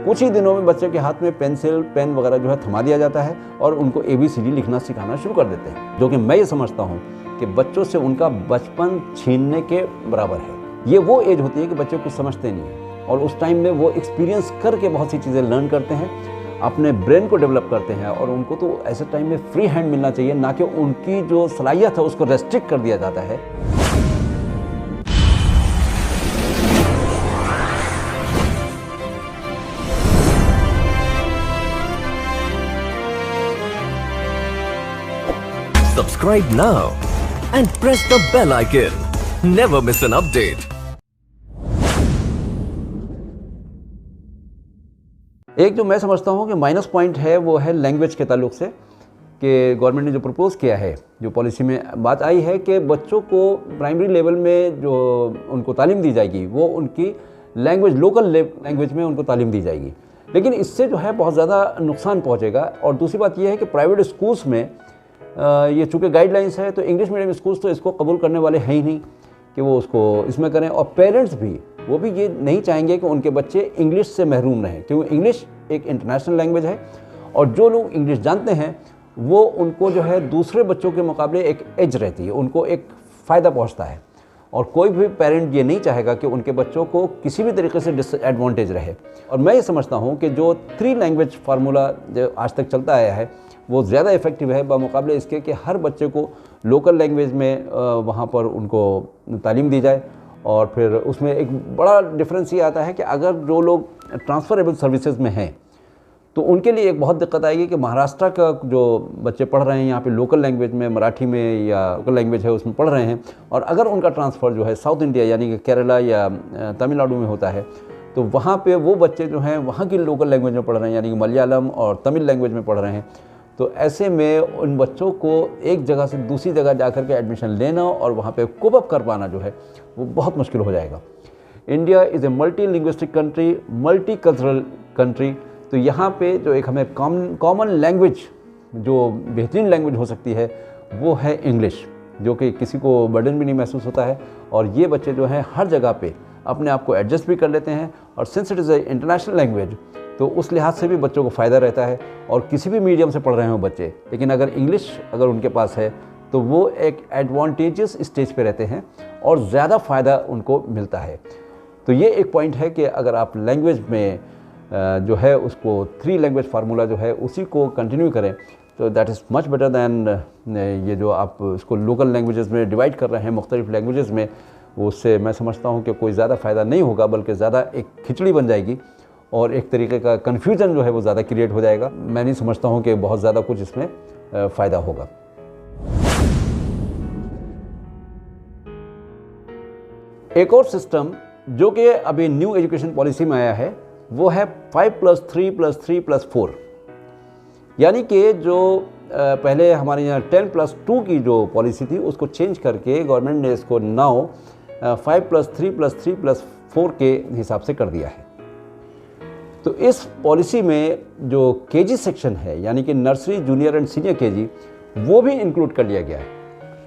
कुछ ही दिनों में बच्चे के हाथ में पेंसिल पेन वगैरह जो है थमा दिया जाता है और उनको ABCD लिखना सिखाना शुरू कर देते हैं, जो कि मैं ये समझता हूँ कि बच्चों से उनका बचपन छीनने के बराबर है। ये वो एज होती है कि बच्चे कुछ समझते नहीं हैं और उस टाइम में वो एक्सपीरियंस करके बहुत सी चीज़ें लर्न करते हैं, अपने ब्रेन को डेवलप करते हैं और उनको तो ऐसे टाइम में फ्री हैंड मिलना चाहिए, ना कि उनकी जो सलाहियत है उसको रेस्ट्रिक्ट कर दिया जाता है। Subscribe now and press the bell icon. Never miss an update. एक जो मैं समझता हूँ कि माइनस पॉइंट है वो है लैंग्वेज के ताल्लुक से, कि गवर्नमेंट ने जो प्रपोज़ किया है, जो पॉलिसी में बात आई है कि बच्चों को प्राइमरी लेवल में जो उनको तालीम दी जाएगी वो उनकी लैंग्वेज, लोकल लैंग्वेज में उनको तालीम दी जाएगी। लेकिन इससे जो है बहुत ज़्यादा नुकसान पहुँचेगा। और दूसरी बात यह है कि प्राइवेट स्कूल्स में ये चूँकि गाइडलाइंस है तो इंग्लिश मीडियम स्कूल्स तो इसको कबूल करने वाले हैं ही नहीं कि वो उसको इसमें करें, और पेरेंट्स भी वो भी ये नहीं चाहेंगे कि उनके बच्चे इंग्लिश से महरूम रहें, क्योंकि इंग्लिश एक इंटरनेशनल लैंग्वेज है और जो लोग इंग्लिश जानते हैं वो उनको जो है दूसरे बच्चों के मुकाबले एक एज रहती है, उनको एक फ़ायदा पहुंचता है। और कोई भी पेरेंट ये नहीं चाहेगा कि उनके बच्चों को किसी भी तरीके से डिसएडवांटेज रहे। और मैं ये समझता हूँ कि जो 3 लैंग्वेज फार्मूला जो आज तक चलता आया है वो ज़्यादा इफ़ेक्टिव है बमुकाबले इसके कि हर बच्चे को लोकल लैंग्वेज में वहाँ पर उनको तालीम दी जाए। और फिर उसमें एक बड़ा डिफरेंस ये आता है कि अगर जो लोग ट्रांसफ़रेबल सर्विसेज में हैं तो उनके लिए एक बहुत दिक्कत आएगी कि महाराष्ट्र का जो बच्चे पढ़ रहे हैं यहाँ पे लोकल लैंग्वेज में, मराठी में या लोकल लैंग्वेज है उसमें पढ़ रहे हैं, और अगर उनका ट्रांसफ़र जो है साउथ इंडिया यानी कि केरला या तमिलनाडु में होता है तो वहाँ पे वो बच्चे जो हैं वहाँ की लोकल लैंग्वेज में पढ़ रहे हैं यानी कि मलयालम और तमिल लैंग्वेज में पढ़ रहे हैं। तो ऐसे में उन बच्चों को एक जगह से दूसरी जगह जाकर के एडमिशन लेना और वहाँ पे कोप अप कर पाना जो है वो बहुत मुश्किल हो जाएगा। India is a multi linguistic country, multi cultural country. तो यहाँ पे जो एक हमें कॉमन लैंग्वेज, जो बेहतरीन लैंग्वेज हो सकती है वो है इंग्लिश, जो कि किसी को बर्डन भी नहीं महसूस होता है। और ये बच्चे जो हैं हर जगह पे अपने आप को एडजस्ट भी कर लेते हैं, और since it is a international language तो उस लिहाज से भी बच्चों को फ़ायदा रहता है। और किसी भी मीडियम से पढ़ रहे हो बच्चे, लेकिन अगर इंग्लिश अगर उनके पास है तो वो एक एडवांटेजियस स्टेज पे रहते हैं और ज़्यादा फ़ायदा उनको मिलता है। तो ये एक पॉइंट है कि अगर आप लैंग्वेज में जो है उसको 3 लैंग्वेज फार्मूला जो है उसी को कंटिन्यू करें तो that is much better than ये जो आप इसको लोकल लैंग्वेजेस में डिवाइड कर रहे हैं मुख्तलिफ लैंग्वेजेस में। उससे मैं समझता हूँ कि कोई ज़्यादा फ़ायदा नहीं होगा, बल्कि ज़्यादा एक खिचड़ी बन जाएगी और एक तरीके का कन्फ्यूजन जो है वो ज़्यादा क्रिएट हो जाएगा। मैं नहीं समझता हूँ कि बहुत ज़्यादा कुछ इसमें फ़ायदा होगा। एक और सिस्टम जो कि अभी न्यू एजुकेशन पॉलिसी में आया है वो है 5+3+3+4, यानी कि जो पहले हमारे यहाँ 10+2 की जो पॉलिसी थी उसको चेंज करके गवर्नमेंट ने इसको नाउ 5+3+3+4 के हिसाब से कर दिया है। तो इस पॉलिसी में जो केजी सेक्शन है यानी कि nursery, junior and senior KG, वो भी इंक्लूड कर लिया गया है।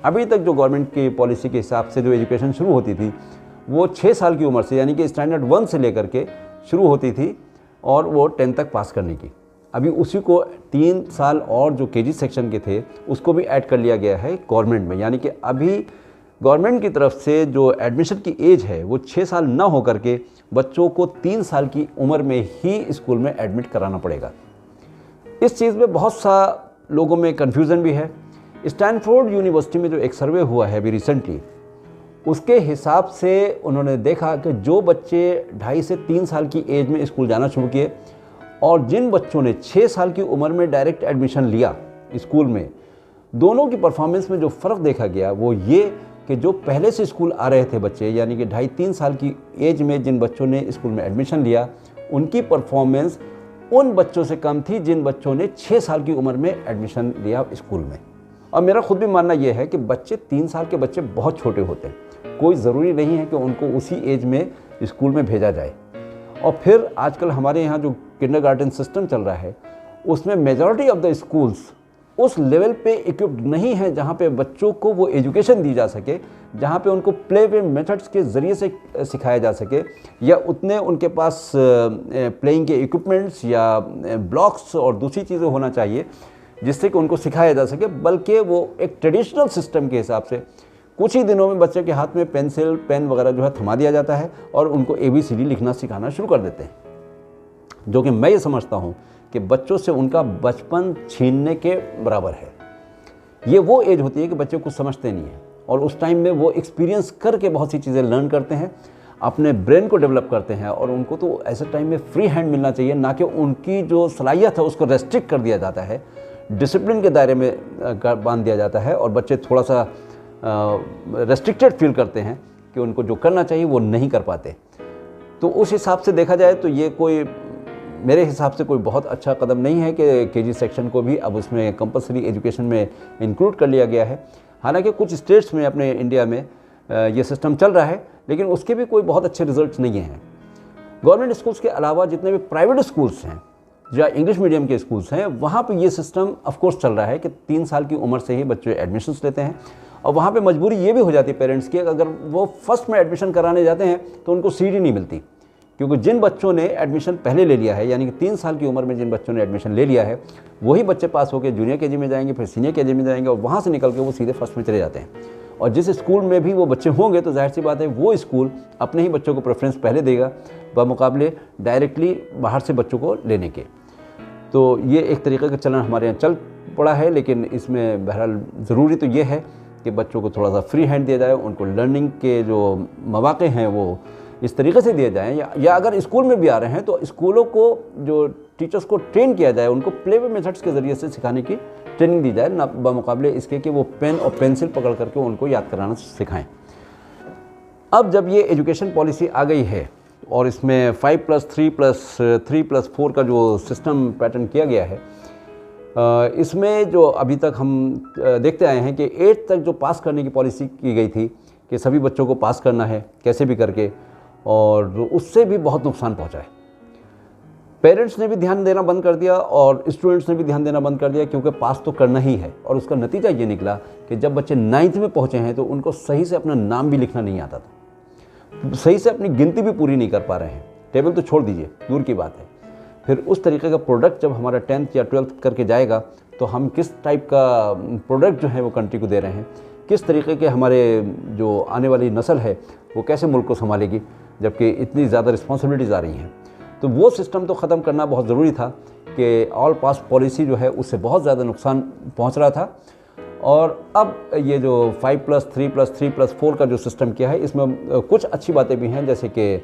अभी तक जो गवर्नमेंट की पॉलिसी के हिसाब से जो एजुकेशन शुरू होती थी वो 6 साल की उम्र से यानी कि स्टैंडर्ड 1 से लेकर के शुरू होती थी और वो 10 तक पास करने की। अभी उसी को 3 साल और जो केजी सेक्शन के थे उसको भी ऐड कर लिया गया है गवर्नमेंट में, यानी कि अभी गवर्नमेंट की तरफ से जो एडमिशन की एज है वो 6 साल ना हो करके बच्चों को 3 साल की उम्र में ही स्कूल में एडमिट कराना पड़ेगा। इस चीज़ में बहुत सा लोगों में कन्फ्यूज़न भी है। स्टैनफोर्ड यूनिवर्सिटी में जो एक सर्वे हुआ है अभी रिसेंटली, उसके हिसाब से उन्होंने देखा कि जो बच्चे 2.5 से 3 साल की एज में स्कूल जाना शुरू किए और जिन बच्चों ने 6 साल की उम्र में डायरेक्ट एडमिशन लिया स्कूल में, दोनों की परफॉर्मेंस में जो फ़र्क देखा गया वो ये कि जो पहले से स्कूल आ रहे थे बच्चे यानी कि 2.5-3 साल की एज में जिन बच्चों ने स्कूल में एडमिशन लिया उनकी परफॉर्मेंस उन बच्चों से कम थी जिन बच्चों ने 6 साल की उम्र में एडमिशन लिया स्कूल में। और मेरा खुद भी मानना यह है कि बच्चे 3 साल के बच्चे बहुत छोटे होते हैं, कोई ज़रूरी नहीं है कि उनको उसी एज में स्कूल में भेजा जाए। और फिर आजकल हमारे यहाँ जो किंडरगार्टन सिस्टम चल रहा है उसमें मेजॉरिटी ऑफ द स्कूल्स उस लेवल पे इक्विप्ड नहीं है जहाँ पे बच्चों को वो एजुकेशन दी जा सके, जहाँ पे उनको प्ले वे मेथड्स के ज़रिए से सिखाया जा सके, या उतने उनके पास प्लेइंग के इक्विपमेंट्स या ब्लॉक्स और दूसरी चीज़ें होना चाहिए जिससे कि उनको सिखाया जा सके, बल्कि वो एक ट्रेडिशनल सिस्टम के हिसाब से कुछ ही दिनों में बच्चे के हाथ में पेंसिल पेन वगैरह जो है थमा दिया जाता है और उनको ABCD लिखना सिखाना शुरू कर देते हैं, जो कि मैं ये समझता हूँ कि बच्चों से उनका बचपन छीनने के बराबर है। ये वो एज होती है कि बच्चे कुछ समझते नहीं हैं और उस टाइम में वो एक्सपीरियंस करके बहुत सी चीज़ें लर्न करते हैं, अपने ब्रेन को डेवलप करते हैं, और उनको तो ऐसे टाइम में फ्री हैंड मिलना चाहिए, ना कि उनकी जो सलाहियत है उसको रेस्ट्रिक्ट कर दिया जाता है, डिसिप्लिन के दायरे में बांध दिया जाता है और बच्चे थोड़ा सा रेस्ट्रिक्टेड फील करते हैं कि उनको जो करना चाहिए वो नहीं कर पाते। तो उस हिसाब से देखा जाए तो ये कोई मेरे हिसाब से कोई बहुत अच्छा कदम नहीं है कि KG सेक्शन को भी अब उसमें कंपलसरी एजुकेशन में इंक्लूड कर लिया गया है। हालांकि कुछ स्टेट्स में अपने इंडिया में ये सिस्टम चल रहा है, लेकिन उसके भी कोई बहुत अच्छे रिजल्ट्स नहीं हैं। गवर्नमेंट स्कूल्स के अलावा जितने भी प्राइवेट स्कूल्स हैं या इंग्लिश मीडियम के स्कूल्स हैं, वहाँ पे ये सिस्टम ऑफ कोर्स चल रहा है कि 3 साल की उम्र से ही बच्चे एडमिशन्स लेते हैं, और वहाँ पे मजबूरी ये भी हो जाती है पेरेंट्स की, अगर वो फर्स्ट में एडमिशन कराने जाते हैं तो उनको सीट नहीं मिलती, क्योंकि जिन बच्चों ने एडमिशन पहले ले लिया है, यानी कि 3 साल की उम्र में जिन बच्चों ने एडमिशन ले लिया है, वही बच्चे पास होकर जूनियर KG में जाएंगे, फिर सीनियर KG में जाएंगे और वहाँ से निकल के वो सीधे फर्स्ट में चले जाते हैं। और जिस स्कूल में भी वो बच्चे होंगे तो जाहिर सी बात है वो स्कूल अपने ही बच्चों को प्रेफरेंस पहले देगा बमुकाबले डायरेक्टली बाहर से बच्चों को लेने के। तो ये एक तरीके का चलन हमारे यहाँ चल पड़ा है, लेकिन इसमें बहरहाल ज़रूरी तो ये है कि बच्चों को थोड़ा सा फ्री हैंड दिया जाए, उनको लर्निंग के जो मौके हैं वो इस तरीके से दिए जाएँ, या अगर स्कूल में भी आ रहे हैं तो स्कूलों को जो टीचर्स को ट्रेन किया जाए, उनको प्ले वे मेथड्स के ज़रिए से सिखाने की ट्रेनिंग दी जाए, ना बमुकाबले इसके कि वो पेन और पेंसिल पकड़ करके उनको याद कराना सिखाएं। अब जब ये एजुकेशन पॉलिसी आ गई है और इसमें 5+3+3+4 का जो सिस्टम पैटर्न किया गया है, इसमें जो अभी तक हम देखते आए हैं कि 8th तक जो पास करने की पॉलिसी की गई थी कि सभी बच्चों को पास करना है कैसे भी करके, और उससे भी बहुत नुकसान पहुंचा है। पेरेंट्स ने भी ध्यान देना बंद कर दिया और स्टूडेंट्स ने भी ध्यान देना बंद कर दिया, क्योंकि पास तो करना ही है। और उसका नतीजा ये निकला कि जब बच्चे 9th में पहुँचे हैं तो उनको सही से अपना नाम भी लिखना नहीं आता था, सही से अपनी गिनती भी पूरी नहीं कर पा रहे हैं, टेबल तो छोड़ दीजिए, दूर की बात है। फिर उस तरीके का प्रोडक्ट जब हमारा 10th या 12th करके जाएगा तो हम किस टाइप का प्रोडक्ट जो है वो कंट्री को दे रहे हैं, किस तरीके के हमारे जो आने वाली नस्ल है वो कैसे मुल्क को संभालेगी, जबकि इतनी ज़्यादा रिस्पॉन्सिबिलिटीज़ आ रही हैं। तो वो सिस्टम तो ख़त्म करना बहुत ज़रूरी था कि ऑल पास पॉलिसी जो है उससे बहुत ज़्यादा नुकसान पहुंच रहा था। और अब ये जो 5+3+3+4 का जो सिस्टम किया है, इसमें कुछ अच्छी बातें भी हैं, जैसे कि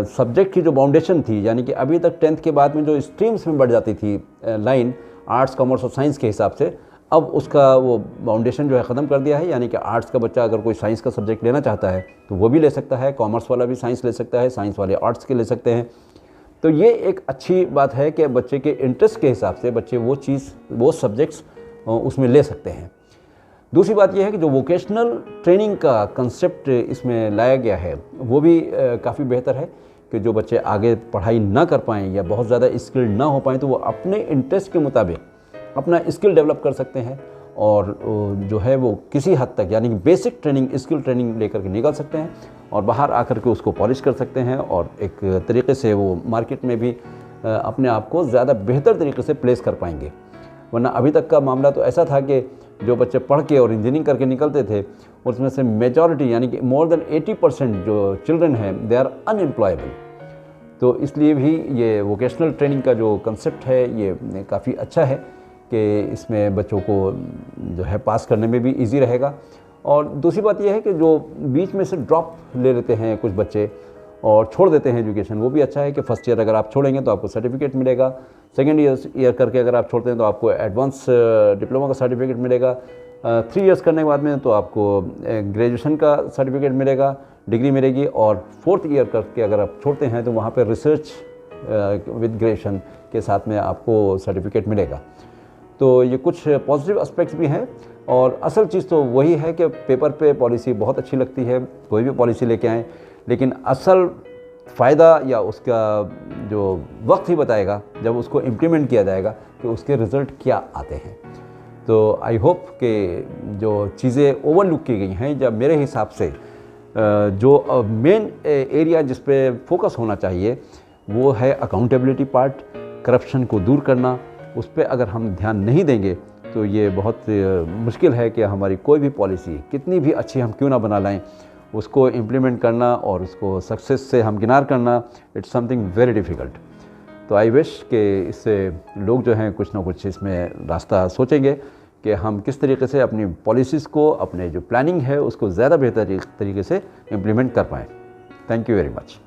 सब्जेक्ट की जो बाउंडेशन थी, यानी कि अभी तक 10th के बाद में जो स्ट्रीम्स में बढ़ जाती थी लाइन आर्ट्स कॉमर्स और साइंस के हिसाब से, अब उसका वो बाउंडेशन जो है ख़त्म कर दिया है। यानी कि आर्ट्स का बच्चा अगर कोई साइंस का सब्जेक्ट लेना चाहता है तो वो भी ले सकता है, कॉमर्स वाला भी साइंस ले सकता है, साइंस वाले आर्ट्स के ले सकते हैं। तो ये एक अच्छी बात है कि बच्चे के इंटरेस्ट के हिसाब से बच्चे वो सब्जेक्ट्स उसमें ले सकते हैं। दूसरी बात यह है कि जो वोकेशनल ट्रेनिंग का कंसेप्ट इसमें लाया गया है वो भी काफ़ी बेहतर है, कि जो बच्चे आगे पढ़ाई ना कर पाएँ या बहुत ज़्यादा स्किल्ड ना हो पाएँ तो वो अपने इंटरेस्ट के मुताबिक अपना स्किल डेवलप कर सकते हैं, और जो है वो किसी हद तक यानी कि बेसिक ट्रेनिंग स्किल ट्रेनिंग लेकर के निकल सकते हैं और बाहर आकर के उसको पॉलिश कर सकते हैं, और एक तरीके से वो मार्केट में भी अपने आप को ज़्यादा बेहतर तरीके से प्लेस कर पाएंगे। वरना अभी तक का मामला तो ऐसा था कि जो बच्चे पढ़ के और इंजीनियरिंग करके निकलते थे उसमें से मेजॉरिटी यानी कि मोर देन 80% जो चिल्ड्रन हैं दे आर अनएम्प्लॉयबल। तो इसलिए भी ये वोकेशनल ट्रेनिंग का जो कंसेप्ट है ये काफ़ी अच्छा है कि इसमें बच्चों को जो है पास करने में भी इजी रहेगा। और दूसरी बात यह है कि जो बीच में से ड्रॉप ले लेते हैं कुछ बच्चे और छोड़ देते हैं एजुकेशन, वो भी अच्छा है कि फर्स्ट ईयर अगर आप छोड़ेंगे तो आपको सर्टिफिकेट मिलेगा, सेकेंड ईयर करके अगर आप छोड़ते हैं तो आपको एडवांस डिप्लोमा का सर्टिफिकेट मिलेगा, 3 इयर्स करने के बाद में तो आपको ग्रेजुएशन का सर्टिफिकेट मिलेगा, डिग्री मिलेगी, और 4th ईयर करके अगर आप छोड़ते हैं तो वहाँ पर रिसर्च विद ग्रेजुएशन के साथ में आपको सर्टिफिकेट मिलेगा। तो ये कुछ पॉजिटिव एस्पेक्ट्स भी हैं, और असल चीज़ तो वही है कि पेपर पे पॉलिसी बहुत अच्छी लगती है, कोई भी पॉलिसी लेके आएँ, लेकिन असल फ़ायदा या उसका जो वक्त ही बताएगा जब उसको इम्प्लीमेंट किया जाएगा कि उसके रिज़ल्ट क्या आते हैं। तो आई होप कि जो चीज़ें ओवरलुक की गई हैं, जब मेरे हिसाब से जो मेन एरिया जिस पे फोकस होना चाहिए वो है अकाउंटेबिलिटी पार्ट, करप्शन को दूर करना। उस पर अगर हम ध्यान नहीं देंगे तो ये बहुत मुश्किल है कि हमारी कोई भी पॉलिसी कितनी भी अच्छी हम क्यों ना बना लाएं, उसको इम्प्लीमेंट करना और उसको सक्सेस से हमकिनार करना, इट्स समथिंग वेरी डिफ़िकल्ट। तो आई विश कि इससे लोग जो हैं कुछ ना कुछ इसमें रास्ता सोचेंगे कि हम किस तरीके से अपनी पॉलिसीज़ को, अपने जो प्लानिंग है उसको ज़्यादा बेहतर तरीके से इम्प्लीमेंट कर पाएँ। Thank you very much.